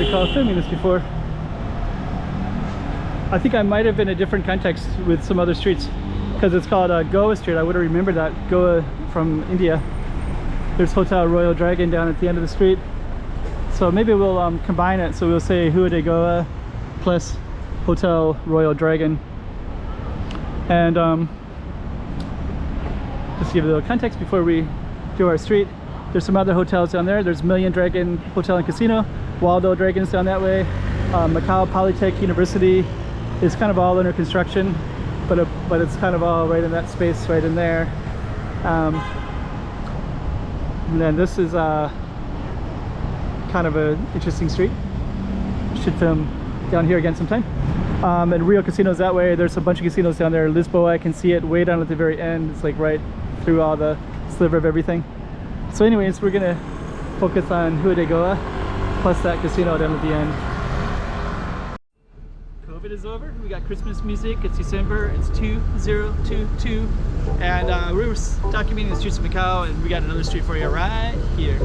recall filming this before. I think I might have in a different context with some other streets, because it's called Goa Street. I would have remembered that. Goa from India. There's Hotel Royal Dragon down at the end of the street. So maybe we'll combine it. So we'll say Rua de Goa plus Hotel Royal Dragon. And just to give you a little context before we do our street, there's some other hotels down there. There's Million Dragon Hotel and Casino, Waldo Dragons down that way, Macau Polytech University is kind of all under construction, but it's kind of all right in that space right in there. And then this is kind of an interesting street. Should film down here again sometime. And Rio Casino's that way. There's a bunch of casinos down there. Lisboa, I can see it way down at the very end. It's like right through all the sliver of everything. So anyways, we're gonna focus on Rua de Goa plus that casino down at the end. COVID is over. We got Christmas music. It's December. It's 2022, and we're documenting the streets of Macau, and we got another street for you right here.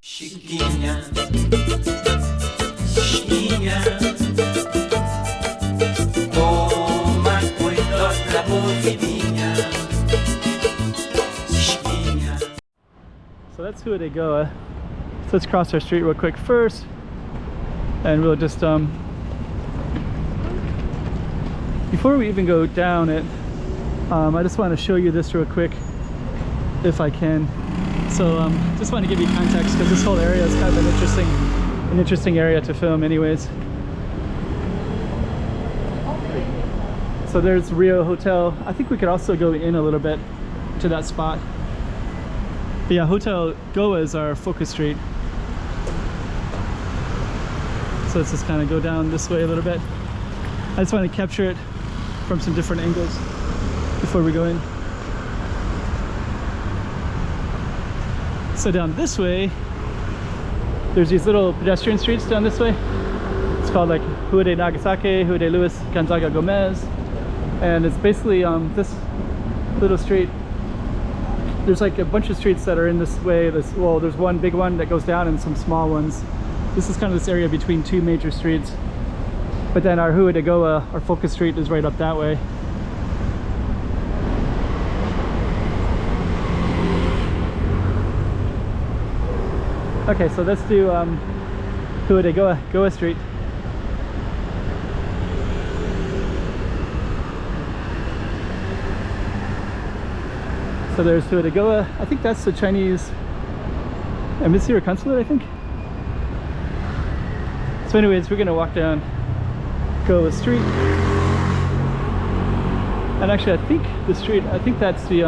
Chiquinha, chiquinha, toma cuidado da boquinha, chiquinha. So that's Rua de Goa. So let's cross our street real quick first, and we'll just before we even go down it, I just want to show you this real quick if I can. So just want to give you context, because this whole area is kind of an interesting area to film anyways. So there's Rio Hotel. I think we could also go in a little bit to that spot. But yeah, Hotel Goa is our focus street. So let's just kind of go down this way a little bit. I just want to capture it from some different angles before we go in. So down this way, there's these little pedestrian streets down this way. It's called like Rua de Nagasaki, Rua de Luis Gonzaga Gomez. And it's basically this little street. There's like a bunch of streets that are in this way. Well, there's one big one that goes down and some small ones. This is kind of this area between two major streets. But then our Rua de Goa, our focus street, is right up that way. Okay, so let's do Rua de Goa Street. So there's Rua de Goa. I think that's the Chinese embassy or consulate, I think. So anyways, we're gonna walk down Goa Street. And actually, I think the street, I think that's the,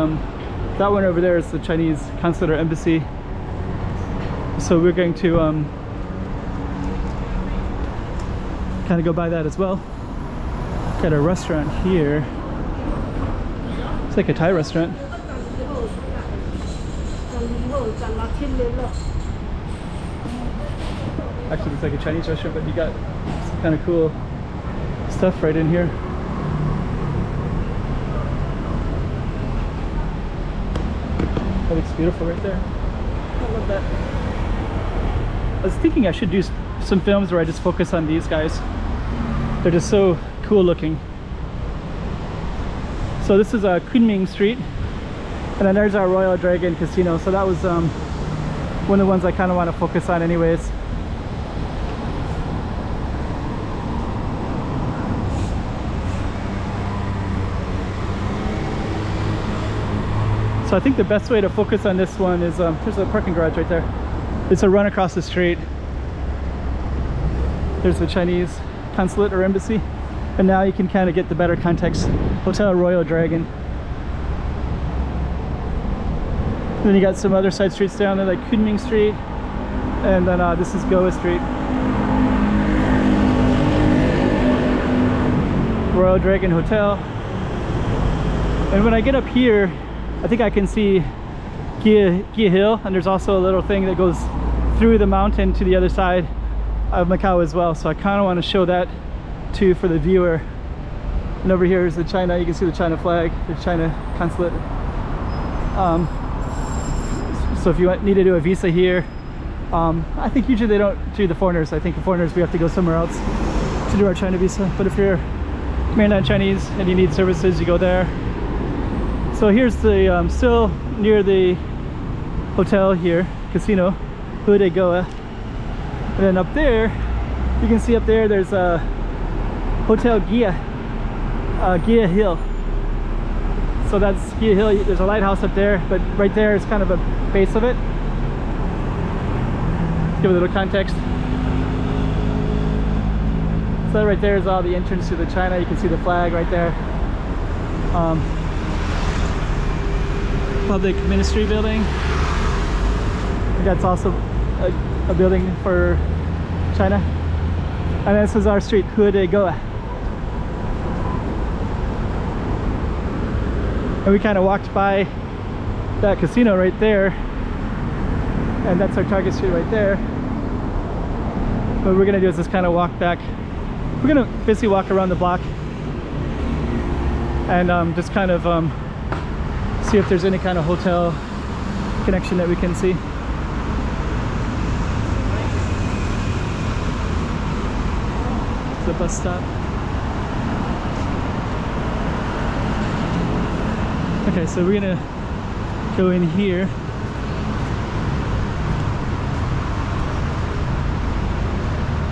that one over there is the Chinese consulate or embassy. So we're going to kind of go by that as well. Got a restaurant here. It's like a Thai restaurant. Actually, it's like a Chinese restaurant, but you got some kind of cool stuff right in here. That looks beautiful right there. I love that. I was thinking I should do some films where I just focus on these guys. They're just so cool looking. So this is Kunming Street, and then there's our Royal Dragon Casino. So that was one of the ones I kind of want to focus on anyways. So I think the best way to focus on this one is, there's a parking garage right there. It's a run across the street. There's the Chinese consulate or embassy. And now you can kind of get the better context. Hotel Royal Dragon. And then you got some other side streets down there like Kunming Street. And then this is Goa Street. Royal Dragon Hotel. And when I get up here, I think I can see Gia Hill, and there's also a little thing that goes through the mountain to the other side of Macau as well. So I kind of want to show that too for the viewer. And over here is the China, you can see the China flag, the China consulate. So if you need to do a visa here, I think usually they don't do the foreigners. I think the foreigners, we have to go somewhere else to do our China visa. But if you're mainland Chinese and you need services, you go there. So here's the still near the hotel here, casino, Hu de Goa. And then up there, you can see up there, there's a Hotel Gia, Gia Hill. So that's Gia Hill. There's a lighthouse up there, but right there is kind of a base of it. Let's give a little context. So right there is all the entrance to the China. You can see the flag right there. Public Ministry building. That's also a building for China. And this is our street, Hu de Goa. And we kind of walked by that casino right there. And that's our target street right there. What we're gonna do is just kind of walk back. We're gonna basically walk around the block and just kind of see if there's any kind of hotel connection that we can see. The bus stop. Okay, so we're gonna go in here.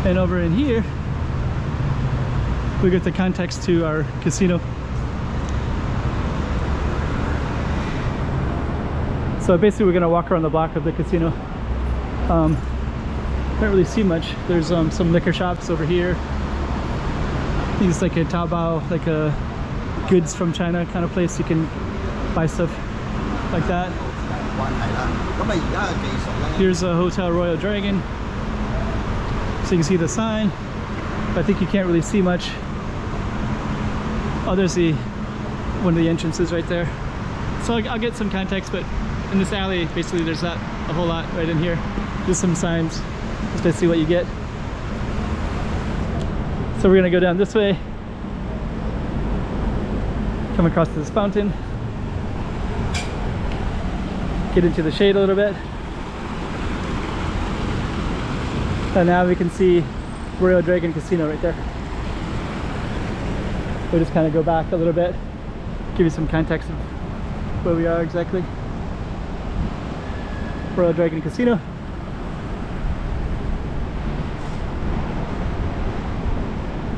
And over in here, we get the context to our casino. So basically we're gonna walk around the block of the casino. Don't really see much. There's some liquor shops over here. I think it's like a Taobao, like a goods from China kind of place. You can buy stuff like that. Here's a Hotel Royal Dragon. So you can see the sign, but I think you can't really see much. Oh, there's one of the entrances right there. So I'll get some context, but in this alley, basically there's not a whole lot right in here. Just some signs. That's basically what you get. So we're gonna go down this way, come across this fountain, get into the shade a little bit. And now we can see Royal Dragon Casino right there. We'll just kind of go back a little bit, give you some context of where we are exactly. Royal Dragon Casino.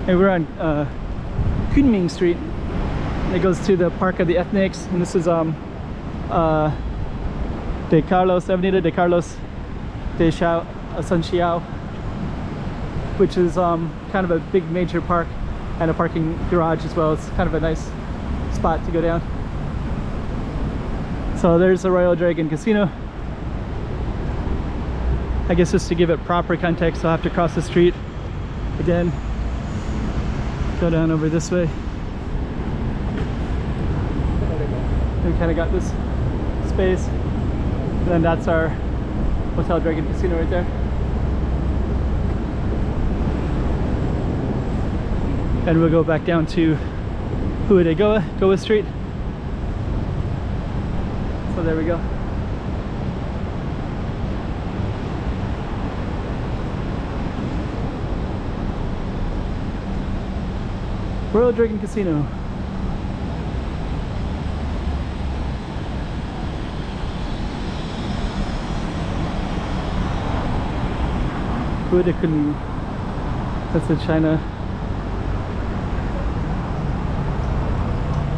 And we're on Kunming Street. It goes to the Park of the Ethnics, and this is De Carlos, Avenida de Carlos de Asunciao, which is kind of a big major park and a parking garage as well. It's kind of a nice spot to go down. So there's the Royal Dragon Casino. I guess just to give it proper context, I'll have to cross the street again, go down over this way. We kind of got this space, and then that's our Hotel Dragon Casino right there. And we'll go back down to Hu de Goa, Goa Street. So there we go. Royal Dragon Casino. Hu de Kunming. That's in China.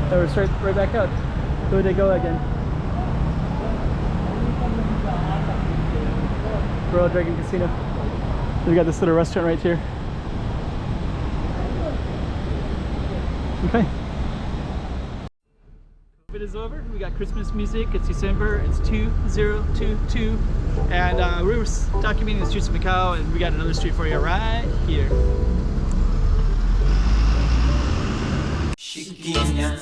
And we're straight right back out. Hu de Goa again. Royal Dragon Casino. We got this little restaurant right here. Okay. COVID is over. We got Christmas music. It's December. It's 2022. And we're documenting the streets of Macau, and we got another street for you right here. Chiquinha,